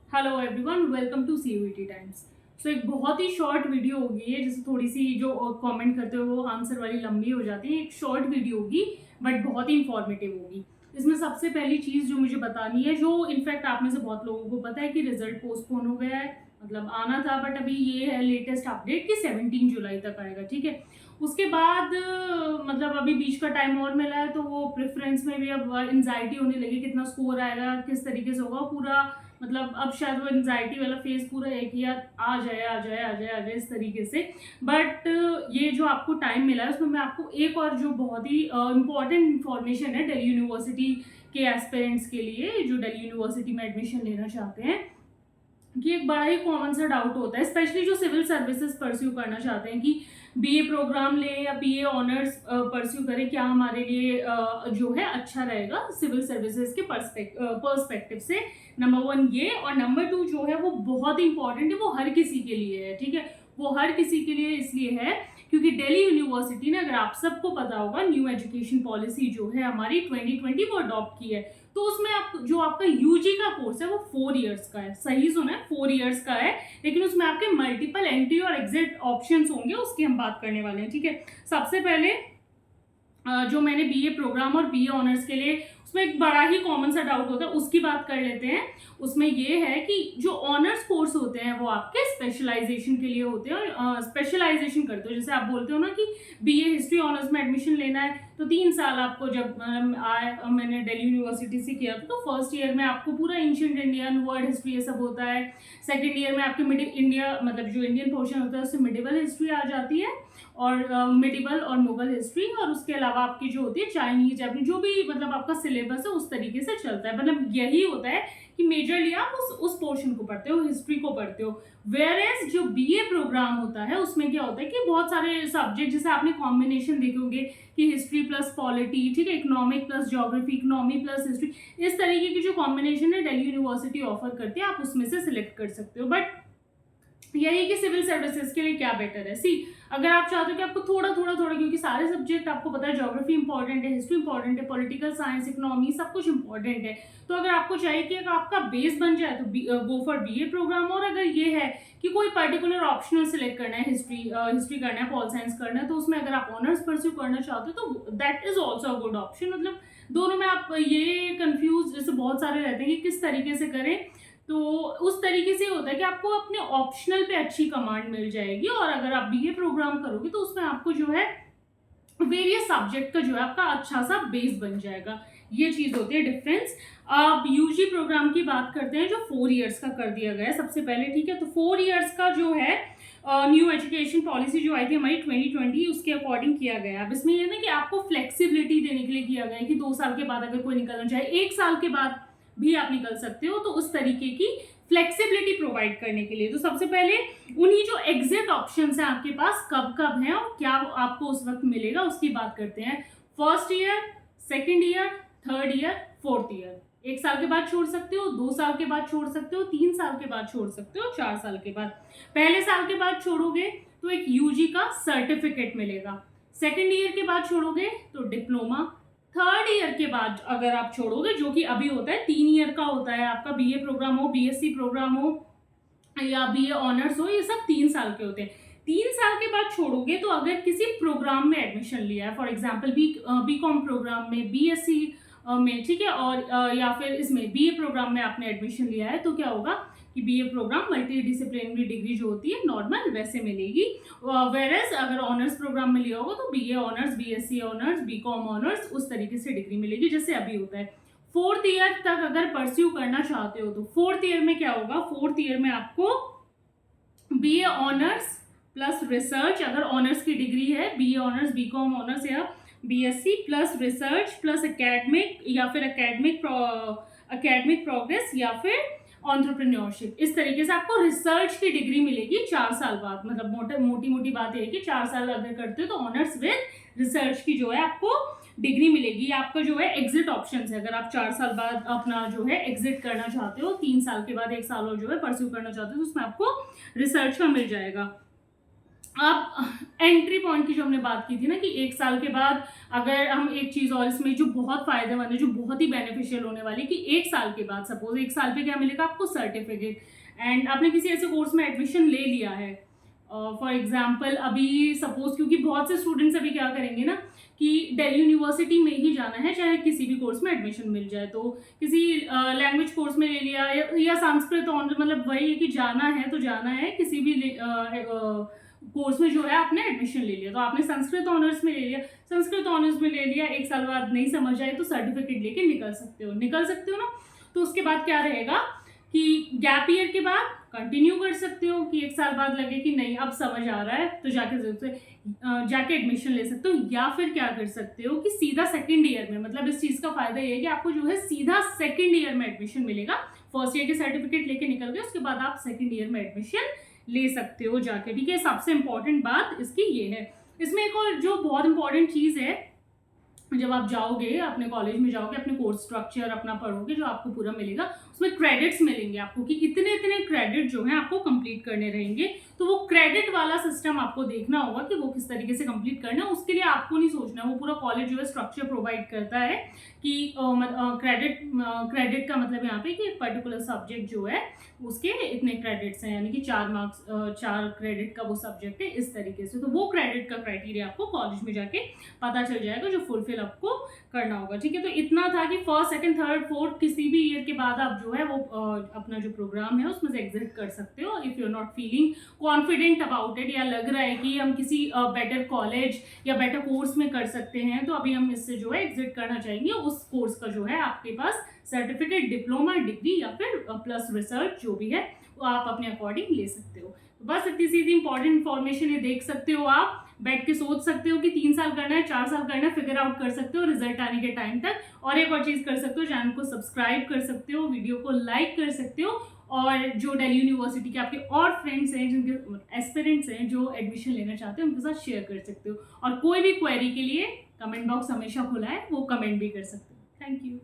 Hello everyone, welcome to CUET times. So एक बहुत ही short video होगी है, जैसे थोड़ी सी जो कमेंट करते हो वो आंसर वाली लंबी हो जाती है। एक शॉर्ट वीडियो होगी बट बहुत ही इंफॉर्मेटिव होगी। इसमें सबसे पहली चीज़ जो मुझे बतानी है, जो इनफैक्ट आप में से बहुत लोगों को पता है कि रिजल्ट पोस्टपोन हो गया है, मतलब आना था बट अभी ये है लेटेस्ट अपडेट कि 17 जुलाई तक आएगा। ठीक है, उसके बाद मतलब अभी बीच का टाइम और मिला है, तो वो प्रेफरेंस में भी अब एंजाइटी होने लगी, कितना स्कोर आएगा, किस तरीके से होगा पूरा। मतलब अब शायद वो एंजाइटी वाला फेज पूरा है कि यार आ जाए आ जाए आ जाए आ जाए इस तरीके से। बट ये जो आपको टाइम मिला है उसमें मैं आपको एक और जो बहुत ही इंपॉर्टेंट इंफॉर्मेशन है दिल्ली यूनिवर्सिटी के एस्पिरेंट्स के लिए, जो दिल्ली यूनिवर्सिटी में एडमिशन लेना चाहते हैं, कि एक बड़ा ही कॉमन सा डाउट होता है, स्पेशली जो सिविल सर्विसेज परस्यू करना चाहते हैं कि बीए प्रोग्राम लें या बीए ऑनर्स परस्यू करें, क्या हमारे लिए जो है अच्छा रहेगा सिविल सर्विसेज के पर्सपेक्टिव से। नंबर वन ये, और नंबर टू जो है वो बहुत इंपॉर्टेंट है, वो हर किसी के लिए है। ठीक है, वो हर किसी के लिए इसलिए है क्योंकि दिल्ली यूनिवर्सिटी ने, अगर आप सबको पता होगा, न्यू एजुकेशन पॉलिसी जो है हमारी 2020 वो अडॉप्ट की है। तो उसमें आप जो आपका यूजी का कोर्स है वो 4 इयर्स का है। सही सुना है, 4 इयर्स का है, लेकिन उसमें आपके मल्टीपल एंट्री और एग्जिट ऑप्शंस होंगे, उसकी हम बात करने वाले हैं। ठीक है, सबसे पहले जो मैंने बीए प्रोग्राम और बीए ऑनर्स के लिए, उसमें एक बड़ा ही कॉमन सा डाउट होता है, उसकी बात कर लेते हैं। उसमें ये है कि जो ऑनर्स कोर्स होते हैं वो आपके स्पेशलाइजेशन के लिए होते हैं, और स्पेशलाइजेशन करते हो। जैसे आप बोलते हो ना कि बीए हिस्ट्री ऑनर्स में एडमिशन लेना है, तो 3 साल आपको, जब मैंने दिल्ली यूनिवर्सिटी से किया था, तो फर्स्ट ईयर में आपको पूरा एंशिएंट इंडियन वर्ल्ड हिस्ट्री ये सब होता है। सेकेंड ईयर में आपके मिडिल इंडिया, मतलब जो इंडियन पोर्शन होता है उससे मिडिवल हिस्ट्री आ जाती है, और मिडिवल और मुगल हिस्ट्री, और उसके अलावा आपकी जो होती है चाइनीज, जापानी, जो भी मतलब आपका सिलेबस है उस तरीके से चलता है। मतलब यही होता है कि मेजरली आप उस पोर्शन को पढ़ते हो, हिस्ट्री को पढ़ते हो। वेयर एज जो बीए प्रोग्राम होता है उसमें क्या होता है कि बहुत सारे सब्जेक्ट, जैसे आपने कॉम्बिनेशन देखोगे कि हिस्ट्री प्लस पॉलिटी, ठीक है, economic plus geography, economy plus history, इस तरीके की जो कॉम्बिनेशन है दिल्ली यूनिवर्सिटी ऑफर करती है, आप उसमें से सिलेक्ट कर सकते हो। बट यही कि सिविल सर्विसेज के लिए क्या बेटर है, सी, अगर आप चाहते हो कि आपको थोड़ा थोड़ा थोड़ा, क्योंकि सारे सब्जेक्ट आपको पता है, ज्योग्राफी इंपॉर्टेंट है, हिस्ट्री इंपॉर्टेंट है, पॉलिटिकल साइंस, इकोनॉमी, सब कुछ इंपॉर्टेंट है। तो अगर आपको चाहिए कि आपका बेस बन जाए तो गो फॉर बीए प्रोग्राम। और अगर ये है कि कोई पर्टिकुलर ऑप्शनल सिलेक्ट करना है, हिस्ट्री करना है, पॉल साइंस करना है, तो उसमें अगर आप ऑनर्स परस्यू करना चाहते हो तो that is also a good option. मतलब दोनों में आप ये कंफ्यूज, जैसे बहुत सारे रहते हैं कि किस तरीके से करें, तो उस तरीके से होता है कि आपको अपने ऑप्शनल पे अच्छी कमांड मिल जाएगी, और अगर आप बीए प्रोग्राम करोगे तो उसमें आपको जो है वेरियस सब्जेक्ट का जो है आपका अच्छा सा बेस बन जाएगा। ये चीज होती है डिफरेंस। अब यूजी प्रोग्राम की बात करते हैं, जो 4 इयर्स का कर दिया गया है सबसे पहले। ठीक है, तो 4 इयर्स का जो है न्यू एजुकेशन पॉलिसी जो आई थी हमारी 2020, उसके अकॉर्डिंग किया गया। अब इसमें ये ना कि आपको फ्लेक्सिबिलिटी देने के लिए किया गया है कि 2 साल के बाद अगर कोई निकलना चाहे, 1 साल के बाद भी आप निकल सकते हो, तो उस तरीके की फ्लेक्सिबिलिटी प्रोवाइड करने के लिए। तो सबसे पहले उन्हीं जो एग्जिट ऑप्शन है आपके पास कब कब हैं और क्या आपको उस वक्त मिलेगा, उसकी बात करते हैं। First year, second year, third year, fourth year. 1 साल के बाद छोड़ सकते हो, 2 साल के बाद छोड़ सकते हो, 3 साल के बाद छोड़ सकते हो, 4 साल के बाद। पहले साल के बाद छोड़ोगे तो एक यूजी का सर्टिफिकेट मिलेगा। सेकेंड ईयर के बाद छोड़ोगे तो डिप्लोमा। थर्ड ईयर के बाद अगर आप छोड़ोगे, जो कि अभी होता है 3 ईयर का होता है आपका, बीए प्रोग्राम हो, बीएससी प्रोग्राम हो या बीए ऑनर्स हो, ये सब 3 साल के होते हैं। 3 साल के बाद छोड़ोगे तो अगर किसी प्रोग्राम में एडमिशन लिया है, for example B com programme में, बीएससी में, ठीक है, और या फिर इसमें बीए प्रोग्राम में आपने एडमिशन लिया है, तो क्या होगा कि BA programme multidisciplinary degree जो होती है नॉर्मल वैसे मिलेगी। वेरएज अगर ऑनर्स प्रोग्राम में लिया होगा तो BA honours, BSc honours, BCom honours, उस तरीके से डिग्री मिलेगी जैसे अभी होता है। फोर्थ ईयर तक अगर परस्यू करना चाहते हो तो फोर्थ ईयर में क्या होगा, फोर्थ ईयर में आपको बीए ऑनर्स प्लस रिसर्च, अगर ऑनर्स की डिग्री है, बीए ऑनर्स, बीकॉम ऑनर्स या BSc plus research plus academic, या फिर एकेडमिक प्रोग्रेस, या फिर ऑन्टरप्रेन्योरशिप, इस तरीके से आपको रिसर्च की डिग्री मिलेगी 4 साल बाद। मतलब मोटी मोटी बात यह है कि 4 साल अगर करते हो तो ऑनर्स विद रिसर्च की जो है आपको डिग्री मिलेगी। आपका जो है एग्जिट ऑप्शन है, अगर आप 4 साल बाद अपना जो है एग्जिट करना चाहते हो, 3 साल के बाद 1 साल और जो है परस्यू करना चाहते हो, तो उसमें आपको रिसर्च का मिल जाएगा। आप एंट्री पॉइंट की जो हमने बात की थी ना कि 1 साल के बाद अगर हम एक चीज़ और इसमें जो बहुत फ़ायदेमंद है, जो बहुत ही बेनिफिशियल होने वाली कि 1 साल के बाद सपोज़ 1 साल पे क्या मिलेगा आपको सर्टिफिकेट, एंड आपने किसी ऐसे कोर्स में एडमिशन ले लिया है। फॉर एग्ज़ाम्पल अभी सपोज़, क्योंकि बहुत से स्टूडेंट्स अभी क्या करेंगे ना कि दिल्ली यूनिवर्सिटी में ही जाना है, चाहे किसी भी कोर्स में एडमिशन मिल जाए, तो किसी लैंग्वेज कोर्स में ले लिया या संस्कृत ऑनर, मतलब वही है कि जाना है तो जाना है किसी भी कोर्स में जो है आपने एडमिशन ले लिया, तो आपने संस्कृत ऑनर्स में ले लिया, संस्कृत ऑनर्स में ले लिया, 1 साल बाद नहीं समझ आए तो सर्टिफिकेट लेके निकल सकते हो ना। तो उसके बाद क्या रहेगा कि गैप ईयर के बाद कंटिन्यू कर सकते हो कि 1 साल बाद लगे कि नहीं अब समझ आ रहा है तो जाके एडमिशन ले सकते हो, या फिर क्या कर सकते हो कि सीधा सेकंड ईयर में, मतलब इस चीज़ का फायदा ये है कि आपको जो है सीधा सेकंड ईयर में एडमिशन मिलेगा। फर्स्ट ईयर के सर्टिफिकेट लेके निकल गए, उसके बाद आप सेकंड ईयर में एडमिशन ले सकते हो जाके, ठीक है। सबसे इंपॉर्टेंट बात इसकी ये है। इसमें एक और जो बहुत इंपॉर्टेंट चीज़ है, जब आप जाओगे अपने कॉलेज में जाओगे, अपने कोर्स स्ट्रक्चर अपना पढ़ोगे, जो आपको पूरा मिलेगा उसमें क्रेडिट्स मिलेंगे आपको कि इतने इतने क्रेडिट जो हैं आपको कंप्लीट करने रहेंगे। तो वो क्रेडिट वाला सिस्टम आपको देखना होगा कि वो किस तरीके से कंप्लीट करना है। उसके लिए आपको नहीं सोचना, वो पूरा कॉलेज जो है स्ट्रक्चर प्रोवाइड करता है कि क्रेडिट का मतलब यहाँ पे कि एक पर्टिकुलर सब्जेक्ट जो है उसके इतने क्रेडिट्स हैं, यानी कि 4 क्रेडिट का वो सब्जेक्ट है, इस तरीके से। तो वो क्रेडिट का क्राइटेरिया आपको कॉलेज में जाके पता चल जाएगा जो फुलफिल आपको करना होगा, ठीक है। तो इतना था कि फर्स्ट सेकंड थर्ड फोर्थ किसी भी ईयर के बाद आप जो है वो अपना जो प्रोग्राम है उसमें से एग्जिट कर सकते हो if you are not feeling confident about it, या लग रहा है कि हम किसी बेटर कॉलेज या बेटर कोर्स में कर सकते हैं, तो अभी हम इससे जो है एग्जिट करना चाहेंगे। उस कोर्स का जो है आपके पास सर्टिफिकेट, डिप्लोमा, डिग्री या फिर प्लस रिसर्च जो भी है वो आप अपने अकॉर्डिंग ले सकते हो। तो बस इतनी सी इंपॉर्टेंट इन्फॉर्मेशन ये देख सकते हो, आप बैठ के सोच सकते हो कि 3 साल करना है, 4 साल करना है, फिगर आउट कर सकते हो रिजल्ट आने के टाइम तक। और एक और चीज़ कर सकते हो, चैनल को सब्सक्राइब कर सकते हो, वीडियो को लाइक कर सकते हो, और जो दिल्ली यूनिवर्सिटी के आपके और फ्रेंड्स हैं, जिनके एस्पिरेंट्स हैं जो एडमिशन लेना चाहते हैं, उनके साथ शेयर कर सकते हो। और कोई भी क्वेरी के लिए कमेंट बॉक्स हमेशा खुला है, वो कमेंट भी कर सकते हो। Thank you.